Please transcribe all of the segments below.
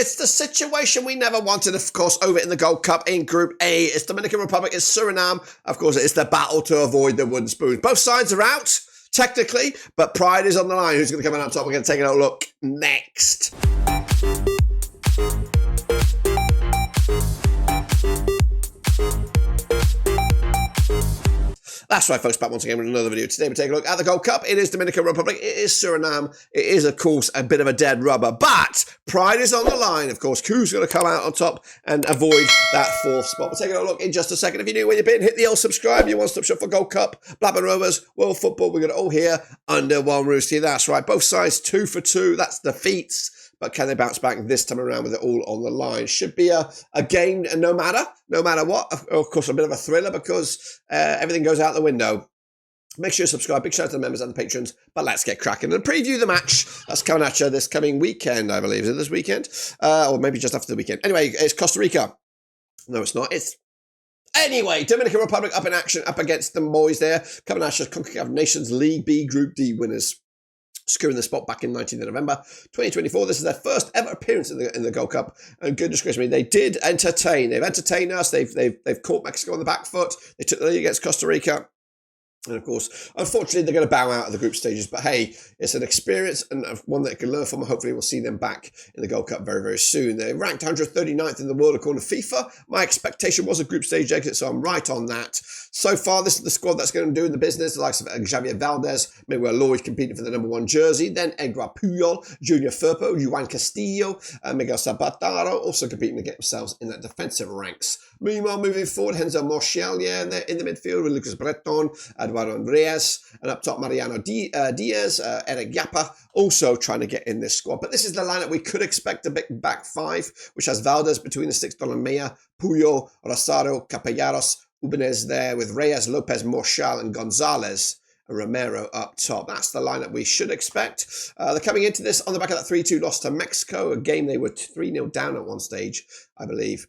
It's the situation we never wanted, of course, over in the Gold Cup in Group A. It's Dominican Republic, it's Suriname. Of course, it's the battle to avoid the wooden spoons. Both sides are out, technically, but pride is on the line. Who's going to come out on top? We're going to take a look next. That's right, folks, back once again with another video. Today we take a look at the Gold Cup. It is Dominican Republic. It is Suriname. It is, of course, a bit of a dead rubber. But pride is on the line, of course. Who's going to come out on top and avoid that fourth spot? We'll take a look in just a second. If you're new where you've been, hit the old subscribe. Your one-stop shop for Gold Cup, Blackburn Rovers, World Football. We've got it all here under one roof. See, that's right. Both sides 2 for 2. That's defeats. But can they bounce back this time around with it all on the line? Should be a game, no matter what. Of course, a bit of a thriller because everything goes out the window. Make sure you subscribe. Big shout out to the members and the patrons. But let's get cracking and preview the match that's coming at you this coming weekend, I believe. Is it this weekend? Or maybe just after the weekend. Anyway, it's Costa Rica. No, it's not. Anyway, Dominican Republic up in action, up against the boys there. Coming at you, CONCACAF Nations League B Group D winners. Securing the spot back in 19th of November 2024. This is their first ever appearance in the Gold Cup, and goodness gracious me, they did entertain. They've entertained us. They've caught Mexico on the back foot. They took the lead against Costa Rica. And of course, unfortunately, they're going to bow out of the group stages. But hey, it's an experience and one that can learn from. Hopefully, we'll see them back in the Gold Cup very, very soon. They're ranked 139th in the world according to FIFA. My expectation was a group stage exit, so I'm right on that. So far, this is the squad that's going to do the business. The likes of Javier Valdez, Miguel Lloyd competing for the #1 jersey. Then Edgar Puyol, Junior Firpo, Juan Castillo, Miguel Sabataro also competing to get themselves in that defensive ranks. Meanwhile, moving forward, Henzo Morchel, in the midfield with Lucas Breton, Eduardo Andreas, and up top, Mariano Diaz, Eric Yapa, also trying to get in this squad. But this is the lineup we could expect a big back five, which has Valdez between the sticks, Dolomea, Puyol, Rosario, Capellaros, Ubanez there with Reyes, Lopez, Morchal, and Gonzalez. Romero up top. That's the lineup we should expect. They're coming into this on the back of that 3-2 loss to Mexico, a game they were 3-0 down at one stage, I believe.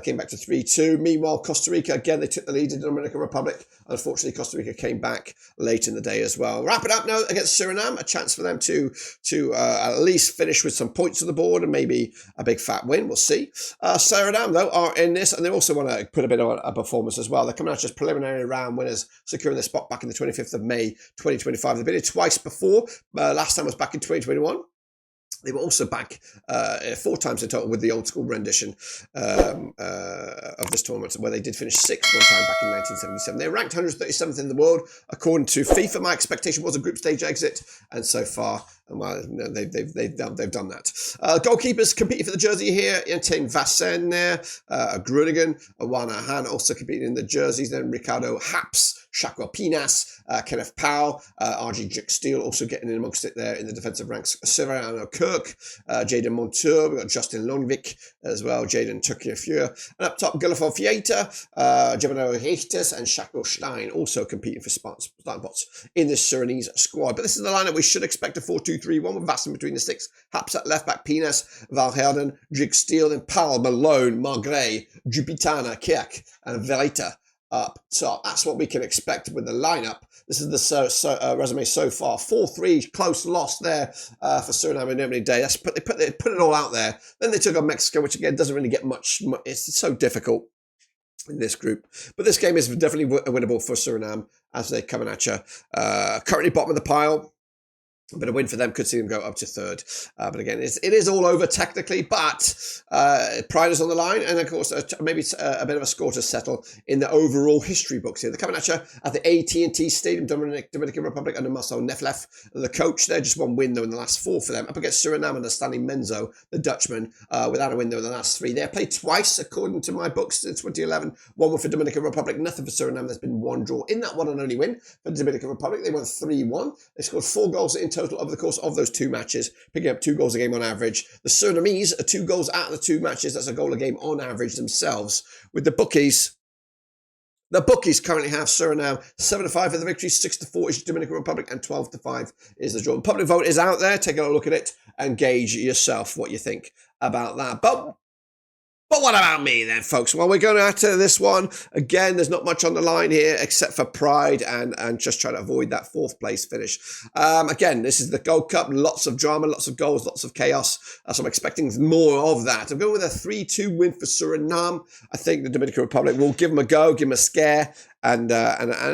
Came back to 3-2. Meanwhile, Costa Rica, again, they took the lead in the Dominican Republic. Unfortunately, Costa Rica came back late in the day as well. Wrap it up now against Suriname, a chance for them to at least finish with some points on the board and maybe a big fat win. We'll see. Suriname, though, are in this, and they also want to put a bit of a performance as well. They're coming out just preliminary round winners, securing their spot back in the 25th of May 2025. They've been here twice before. Last time was back in 2021. They were also back 4 times in total with the old school rendition of this tournament, where they did finish 6th one time back in 1977. They're ranked 137th in the world according to FIFA. My expectation was a group stage exit, and so far, well, they've done that. Goalkeepers competing for the jersey here: Etienne Vassen there, Groningen, Awana Han also competing in the jerseys. Then Ricardo Haps, Shaqua Pinas, Kenneth Powell, RG Jick Steele also getting in amongst it there in the defensive ranks. Severiano Kirk, Jaden Montour, we've got Justin Longvik as well, Jaden Turkiafure, and up top, Gulafon Fieta, Gemino Heites, and Shackle Stein also competing for starting spots in this Surinese squad. But this is the lineup we should expect: a 4-2-3-1 with Vassen between the sticks, Haps at left back, Pinas, Valherden, Jick Steele, and Powell, Malone, Margray, Jupitana, Kirk, and Verita up top. That's what we can expect with the lineup. This is the resume so far. 4-3, close loss there for Suriname in opening day. They put it all out there. Then they took on Mexico, which again doesn't really get much. It's so difficult in this group. But this game is definitely winnable for Suriname as they're coming at you. Currently bottom of the pile. But a win for them could see them go up to 3rd. But again, it is all over technically, but pride is on the line. And of course, maybe a bit of a score to settle in the overall history books here. They're coming at you at the AT&T Stadium, Dominican Republic, under Marcel Neflef, the coach. They're just 1 win, though, in the last 4 for them. Up against Suriname under Stanley Menzo, the Dutchman, without a win, though, in the last 3. They're played twice, according to my books, in 2011. 1 win for Dominican Republic, nothing for Suriname. There's been 1 draw in that one and only win for the Dominican Republic. They won 3-1. They scored 4 goals in total over the course of those 2 matches, picking up 2 goals a game on average. The Surinamese are 2 goals out of the 2 matches. That's a goal a game on average themselves. With the bookies currently have Suriname 7-5 for the victory, 6-4 is Dominican Republic, and 12-5 is the draw. The public vote is out there. Take a look at it and gauge yourself what you think about that. But But what about me then, folks? Well, we're going after this one. Again, there's not much on the line here except for pride and just trying to avoid that 4th place finish. Again, this is the Gold Cup. Lots of drama, lots of goals, lots of chaos. So I'm expecting more of that. I'm going with a 3-2 win for Suriname. I think the Dominican Republic will give them a go, give them a scare, and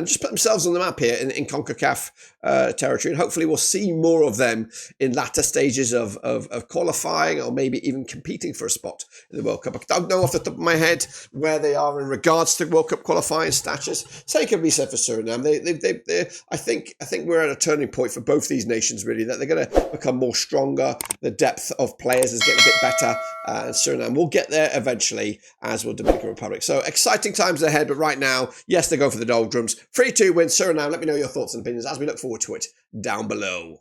just put themselves on the map here in CONCACAF territory. And hopefully we'll see more of them in latter stages of qualifying, or maybe even competing for a spot in the World Cup. I don't know off the top of my head where they are in regards to World Cup qualifying status. Same can be said for Suriname. I think we're at a turning point for both these nations, really, that they're going to become more stronger. The depth of players is getting a bit better, and Suriname will get there eventually, as will Dominican Republic. So exciting times ahead, but right now, yes, they go for the doldrums. 3-2 win Suriname. Let me know your thoughts and opinions as we look forward to it down below.